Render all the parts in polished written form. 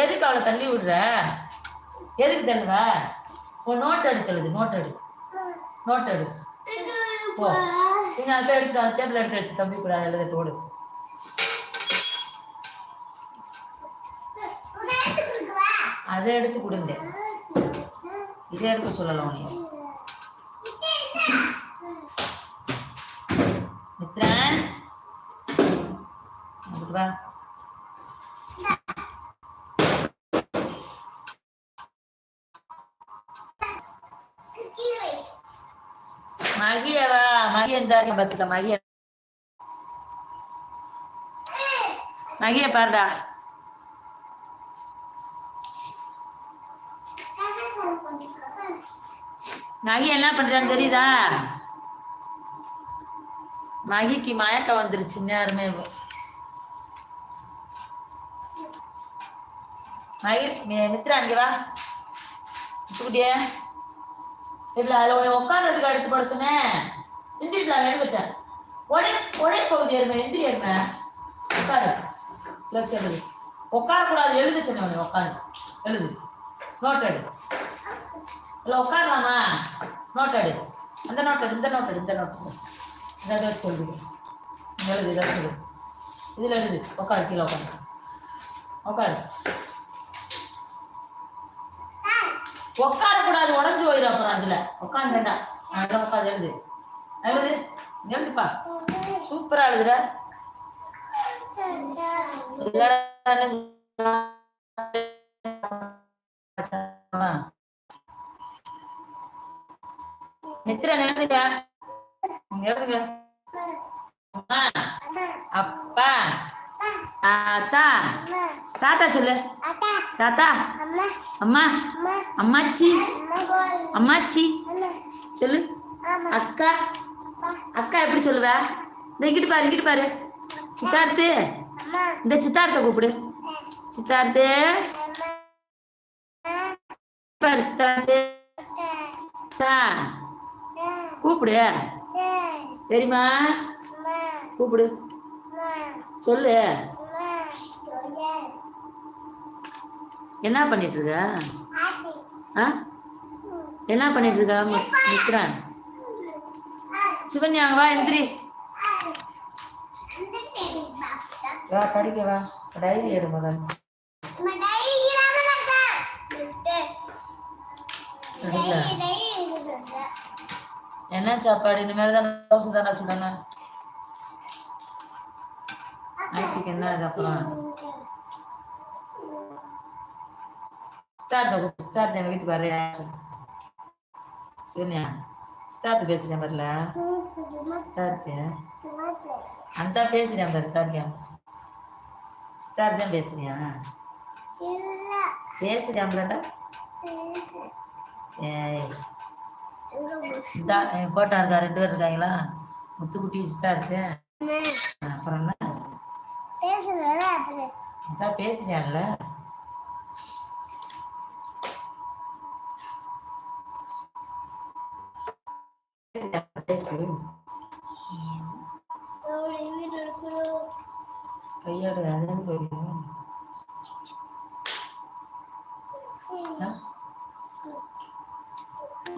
எதுக்கு அவளை தள்ளி விடுற? எதுக்கு தள்ளுவ? ஓ நோட் எடுக்கிறது, நோட் எடு, நோட் எடு. ஓ நீங்க அதை எடுத்து டேபிள் எடுத்து வச்சு தம்பி கூட எழுத ஓடு. அதை எடுத்து கொடுங்க. இதை எடுக்க சொல்லலாம் நீ. மித்ரன் வா. மகியவா மகிய இருந்தாரு பத்துக்க. மகிய மகிய பாருடா. மகி என்ன பண்றான்னு தெரியுதா? மகிக்கு மயக்கம் வந்துருச்சு நேரமே. மகி மித்ரா அங்கே வா. இப்படியே இல்லை அதில் உட்காந்துறதுக்கு எடுத்து படைச்சோன்னே எந்திரிக்கலாம். எழுதுட்டேன் ஒரே பகுதி எருமை எந்திரி எருமை உட்காரு. எழுது உட்காரக்கூடாது. எழுது சொன்ன உட்காந்து எழுது. நோட் எடு. இல்லை உட்காரலாமா? நோட் எடு. அந்த நோட் எடு, இந்த நோட் எடு, இந்த நோட் எடு. இதை வச்சு எழுது. எழுது இதை வச்சு எழுது. இதில் எழுது. உட்காரு கீழே உட்காந்து உட்காரு. உட்காரக்கூடாது, உடஞ்சு போயிடும் அப்புறம். அதில் உட்காந்து வேண்டாம். அதெல்லாம் உட்காந்து எழுது. எழுது எழுதுப்பா. சூப்பராக எழுதுற. மித்ரன் எழுதுங்க. எழுதுங்க. அப்பா தாத்தா. தாத்தா சொல்லு. தாத்தா அம்மா அம்மாச்சி அம்மாச்சி சொல்லு. அக்கா அக்கா எப்படி சொல்லுவ? இந்த இங்கிட்டு பாரு, இங்கிட்டு பாரு. சித்தார்த்து இந்த சித்தார்த்தை கூப்பிடு. சித்தார்த்து பாரு. சித்தார்த்து கூப்பிடு. தெரியுமா? கூப்பிடு சொல்லு. என்ன பண்ணிட்டு இருக்க? என்ன பண்ணிட்டு இருக்க மித்ரன்? சிவன்யா வா எந்திரி. வா படிக்க வா. டைரி எடு முதல். என்ன சாப்பாடு? இனிமேல் தான் தோசை தானே சுடணும். நைட்டுக்கு என்ன? அப்புறம் ஸ்டார்ட் எங்கள் வீட்டுக்கு வரையா? சரியா ஸ்டார்ட் பேசுகிறேன் வரல. ஸ்டார்ட்டு அந்த பேசுகிறேன் பாரு. ஸ்டார்ட் தான் பேசுறியா? பேசுகிறேன்டா. போட்டா இருக்கா? 2 பேர் இருக்காங்களா? முத்துக்குட்டி ஸ்டார்ட்டு. அப்புறம் என்ன பேசுறியான்ல? கையோட அழகு போயிருக்கோம்.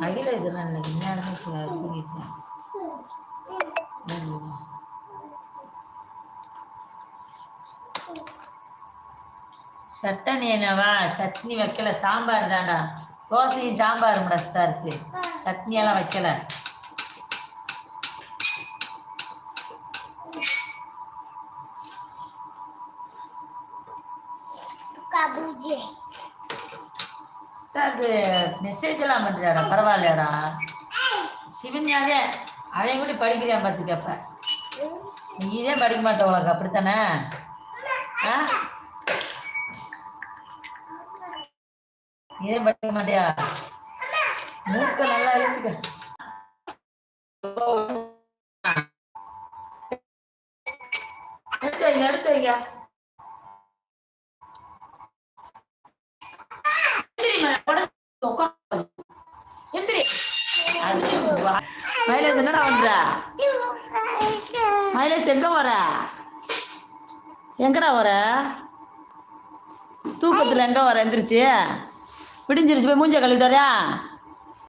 அகில இதெல்லாம் இல்லை. என்ன சட்டனி என்னவா? சட்னி வைக்கல, சாம்பார் தான்டா. தோசையும் சாம்பார் மடஸ்தா இருக்கு. சட்னியெல்லாம் வைக்கல. மெசேஜ் எல்லாம் பண்றாடா. பரவாயில்லடா. சிவன்யாதே அவன் கூட படிக்கிறான் பார்த்துக்கப்ப. நீதே படிக்க மாட்ட உனக்கு அப்படித்தானே? நீதே படிக்க மாட்டியா? மூக்க நல்லா இருக்கு. எடுத்து வைங்க. மைலேஜ் என்னடா பண்ற? மைலேஜ் எங்க போற? எங்கடா வர? தூக்கத்தில் எங்கே வர எந்திரிச்சு விடிஞ்சிருச்சு போய் மூஞ்ச கழுவிட்டு வரையா